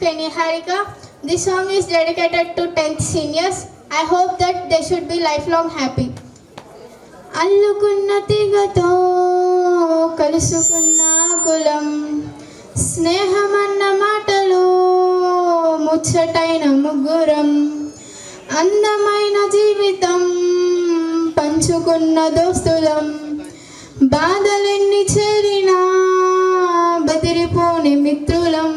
Niharika. This song is dedicated to 10th seniors. I hope that they should be lifelong happy. అల్లుకున్న తీగతో కలుసుకున్న కులం, స్నేహమన్న మాటలో ముచ్చటైన ముగ్గురం, అందమైన జీవితం పంచుకున్న దోస్తులం, బాధలెన్ని చేరినా బెదిరిపోని మిత్రులం,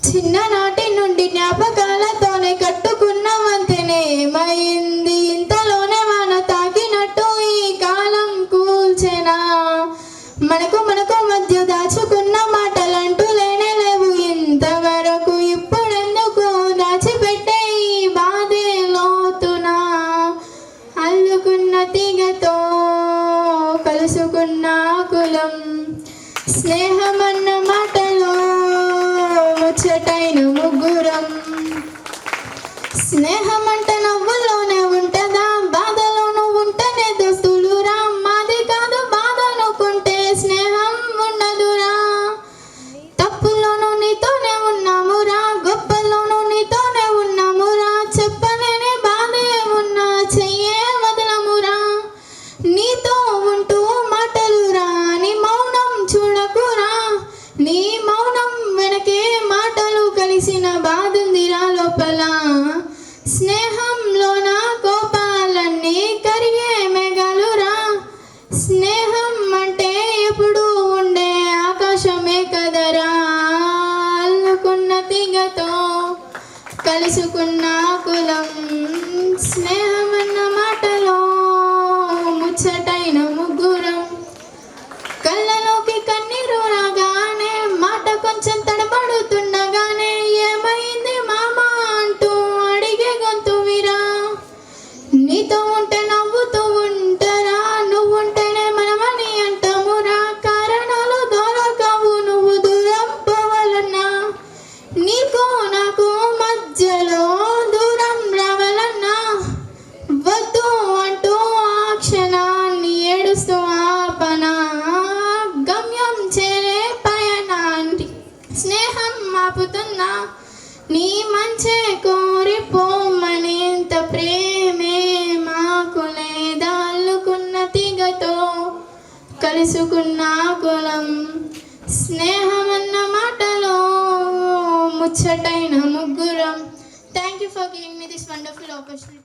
చిన్ననాటి నుండి జ్ఞాపకాలతోనే కట్టుకున్న వంతెనే ఏమైంది ఇంతలోనే మన తాకినట్టు ఈ కాలం కూల్చెనా, మనకు మధ్య దాచుకున్న మాటలంటూ లేనే లేవు ఇంతవరకు, ఇప్పుడెందుకు దాచిపెట్టే ఈ బాధే లోతునా, అల్లుకున్న తీగతో కలుసుకున్న కులం, స్నేహమన్న మాటలో ముచ్చటైన ముగ్గురం, స్నేహమంటే నవ్వులోనే ఉంటదా, బాధలోనూ ఉంటేనే దోస్తులురా, మాది కాదు బాధ అనుకుంటే స్నేహం ఉండదురా, తప్పులోనూ నీతోనే ఉన్నామురా, గొప్పలోనూ నీతోనే ఉన్నామురా, చెప్పలేని బాధ ఏమున్నా చెయ్యే వదలమురా, నీతో ఉంటూ మాటలురా నీ మౌనం చూడకురా, నీ మౌనం వెనకే మాటలు కలిసిన బాధుందిరా లోపల, స్నేహంలోన కోపాలన్నీ కరిగే మేఘాలురా, స్నేహం అంటే ఎప్పుడు ఉండే ఆకాశమే కదరా, అల్లుకున్న తీగతో కలుసుకున్న కులం, స్నేహమన్న మాటలో ముచ్చటైన ముగ్గురం, కళ్ళలోకి కన్నీరు రాగానే మాట కొంచెం తడబడుతుండగానే ఏమైంది మామా అంటూ అడిగే గొంతు విరా, నీతో ఉంటే నవ్వుతూ ఉంటారా, నువ్వుంటేనే మనమని అంటామురా, కారణాలు దొరకవు నువ్వు దూరం పోవాలన్నా, నీకు నాకు మధ్యలో దూరం రావాలన్నా, వద్దు అంటూ ఆ క్షణాన్ని ఏడుస్తూ ఆపనా, గమ్యం చేరే పయనాన్ని స్నేహం ఆపుతున్నా, నీ మంచే కోరిపోమని ఇంత ప్రేమే మాకు లేదా, అల్లుకున్న తీగతో కలుసుకున్న కులం, స్నేహమన్న మాటలో ముచ్చటైన ముగ్గురం. Thank you for giving me this wonderful opportunity.